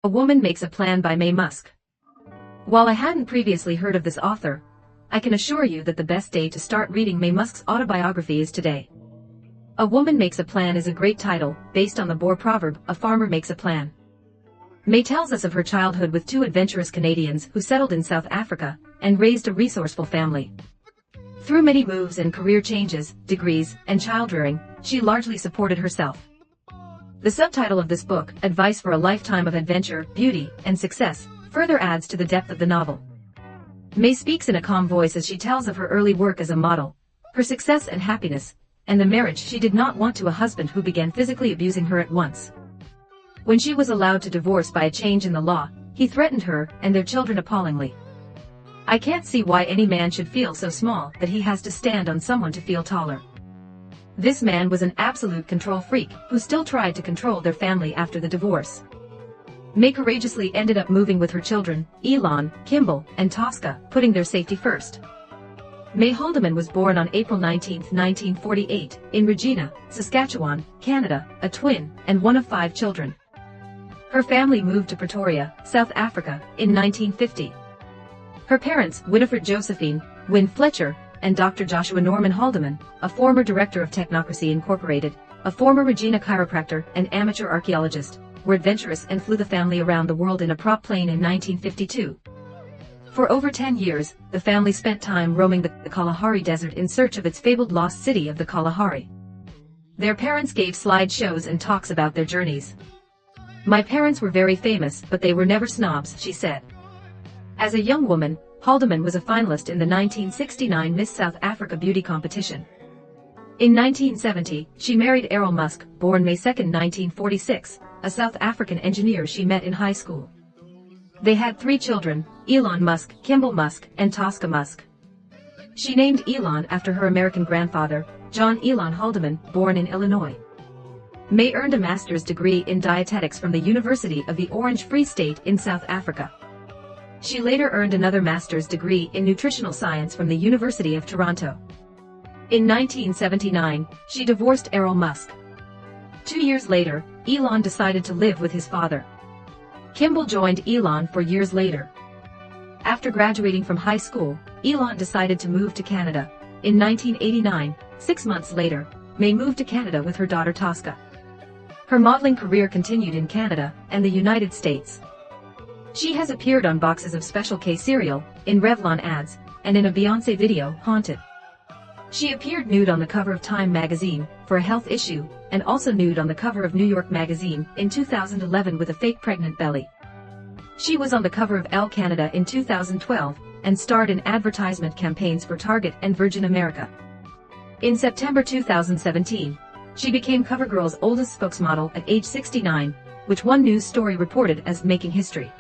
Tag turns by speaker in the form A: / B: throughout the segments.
A: A Woman Makes a Plan by Maye Musk. While I hadn't previously heard of this author, I can assure you that the best day to start reading Maye Musk's autobiography is today. A Woman Makes a Plan is a great title, based on the Boer proverb, a farmer makes a plan. Maye tells us of her childhood with two adventurous Canadians who settled in South Africa and raised a resourceful family. Through many moves and career changes, degrees, and child-rearing, she largely supported herself. The subtitle of this book, Advice for a Lifetime of Adventure, Beauty, and Success, further adds to the depth of the novel. Maye speaks in a calm voice as she tells of her early work as a model, her success and happiness, and the marriage she did not want to a husband who began physically abusing her at once. When she was allowed to divorce by a change in the law, he threatened her and their children appallingly. I can't see why any man should feel so small that he has to stand on someone to feel taller. This man was an absolute control freak who still tried to control their family after the divorce. Maye courageously ended up moving with her children, Elon, Kimball, and Tosca, putting their safety first. Maye Haldeman was born on April 19, 1948, in Regina, Saskatchewan, Canada, a twin, and one of 5 children. Her family moved to Pretoria, South Africa, in 1950. Her parents, Winifred Josephine, Win Fletcher, and Dr. Joshua Norman Haldeman, a former director of Technocracy Incorporated, a former Regina chiropractor and amateur archaeologist, were adventurous and flew the family around the world in a prop plane in 1952. For over 10 years, the family spent time roaming the Kalahari Desert in search of its fabled lost city of the Kalahari. Their parents gave slide shows and talks about their journeys. "My parents were very famous, but they were never snobs," she said. As a young woman, Haldeman was a finalist in the 1969 Miss South Africa beauty competition. In 1970, she married Errol Musk, born May 2, 1946, a South African engineer she met in high school. They had 3 children, Elon Musk, Kimball Musk, and Tosca Musk. She named Elon after her American grandfather, John Elon Haldeman, born in Illinois. Maye earned a master's degree in dietetics from the University of the Orange Free State in South Africa. She later earned another master's degree in nutritional science from the University of Toronto. In 1979, she divorced Errol Musk. 2 years later, Elon decided to live with his father. Kimball joined Elon 4 years later. After graduating from high school, Elon decided to move to Canada. In 1989, 6 months later, Maye moved to Canada with her daughter Tosca. Her modeling career continued in Canada and the United States. She has appeared on boxes of Special K cereal, in Revlon ads, and in a Beyoncé video, Haunted. She appeared nude on the cover of Time magazine, for a health issue, and also nude on the cover of New York magazine, in 2011 with a fake pregnant belly. She was on the cover of Elle Canada in 2012, and starred in advertisement campaigns for Target and Virgin America. In September 2017, she became CoverGirl's oldest spokesmodel at age 69, which one news story reported as making history.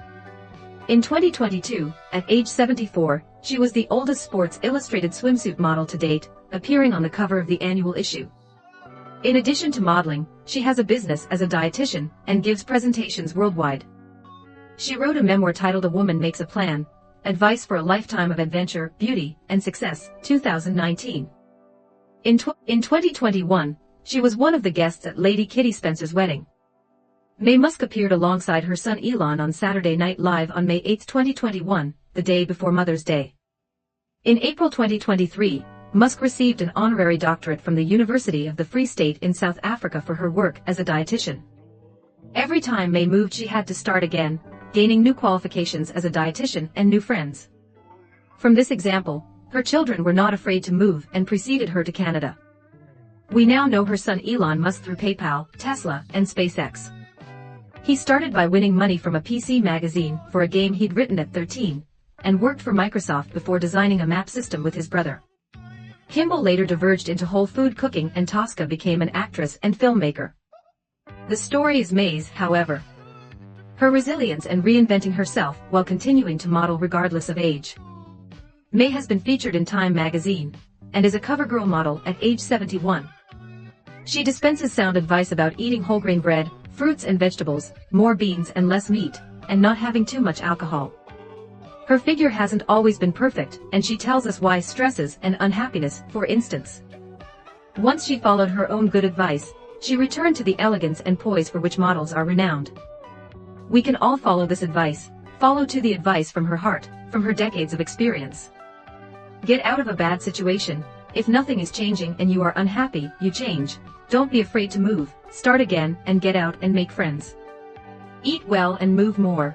A: In 2022, at age 74, she was the oldest Sports Illustrated swimsuit model to date, appearing on the cover of the annual issue. In addition to modeling, she has a business as a dietitian and gives presentations worldwide. She wrote a memoir titled A Woman Makes a Plan, Advice for a Lifetime of Adventure, Beauty, and Success, 2019. In 2021, she was one of the guests at Lady Kitty Spencer's wedding. Maye Musk appeared alongside her son Elon on Saturday Night Live on May 8, 2021, the day before Mother's Day. In April 2023, Musk received an honorary doctorate from the University of the Free State in South Africa for her work as a dietitian. Every time Maye moved, she had to start again, gaining new qualifications as a dietitian and new friends. From this example, her children were not afraid to move and preceded her to Canada. We now know her son Elon Musk through PayPal, Tesla, and SpaceX. He started by winning money from a PC magazine for a game he'd written at 13, and worked for Microsoft before designing a map system with his brother. Kimball later diverged into whole food cooking, and Tosca became an actress and filmmaker. The story is Maye's, however. Her resilience and reinventing herself while continuing to model regardless of age. Maye has been featured in Time magazine, and is a CoverGirl model at age 71. She dispenses sound advice about eating whole grain bread, fruits and vegetables, more beans and less meat, and not having too much alcohol. Her figure hasn't always been perfect, and she tells us why stresses and unhappiness, for instance. Once she followed her own good advice, she returned to the elegance and poise for which models are renowned. We can all follow this advice. Follow to the advice from her heart, from her decades of experience. Get out of a bad situation. If nothing is changing and you are unhappy, you change. Don't be afraid to move, start again, and get out and make friends. Eat well and move more.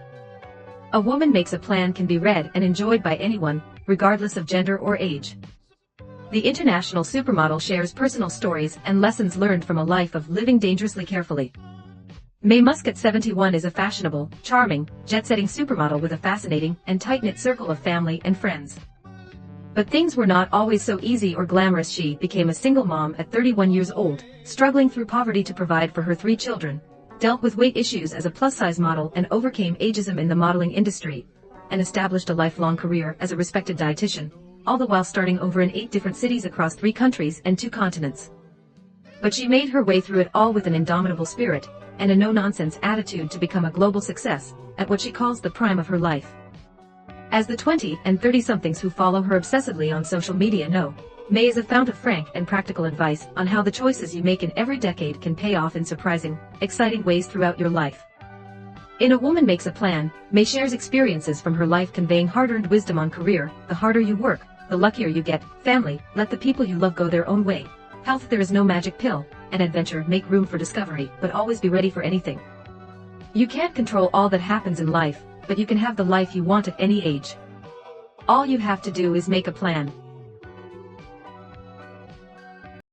A: A woman makes a plan can be read and enjoyed by anyone, regardless of gender or age. The international supermodel shares personal stories and lessons learned from a life of living dangerously carefully. Maye Musk at 71 is a fashionable, charming, jet-setting supermodel with a fascinating and tight-knit circle of family and friends. But things were not always so easy or glamorous. She became a single mom at 31 years old, struggling through poverty to provide for her 3 children, dealt with weight issues as a plus-size model and overcame ageism in the modeling industry, and established a lifelong career as a respected dietitian, all the while starting over in 8 different cities across 3 countries and 2 continents. But she made her way through it all with an indomitable spirit, and a no-nonsense attitude to become a global success, at what she calls the prime of her life. As the 20 and 30-somethings who follow her obsessively on social media know, Maye is a fount of frank and practical advice on how the choices you make in every decade can pay off in surprising, exciting ways throughout your life. In A Woman Makes a Plan, Maye shares experiences from her life conveying hard-earned wisdom on career. The harder you work, the luckier you get. Family, let the people you love go their own way. Health, there is no magic pill. And adventure, make room for discovery, but always be ready for anything. You can't control all that happens in life, but you can have the life you want at any age. All you have to do is make a plan.